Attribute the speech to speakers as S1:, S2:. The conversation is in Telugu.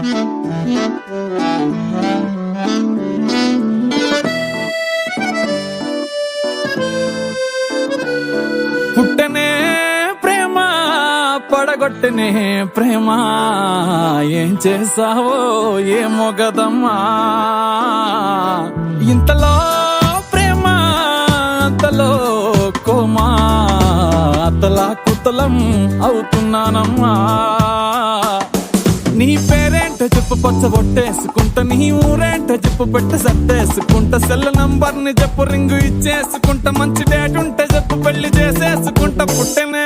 S1: పుట్టనే ప్రేమ పడగొట్టనే ప్రేమ, ఏం చేసావో ఏమో గదమ్మా. ఇంతలో ప్రేమ అంతలో కోమా, అతలా కుతలం అవుతున్నానమ్మా. నీ పేరేంటో చెప్పు పచ్చ బొట్టేసుకుంటా, నీ ఊరేంటో చెప్పు పెట్ట సర్దేసుకుంటా, సెల్ నంబర్ ని చెప్పు రింగు ఇచ్చేసుకుంటా, మంచి డేట్ ఉంటే చెప్పు పెళ్లి చేసేసుకుంటా. పుట్టనే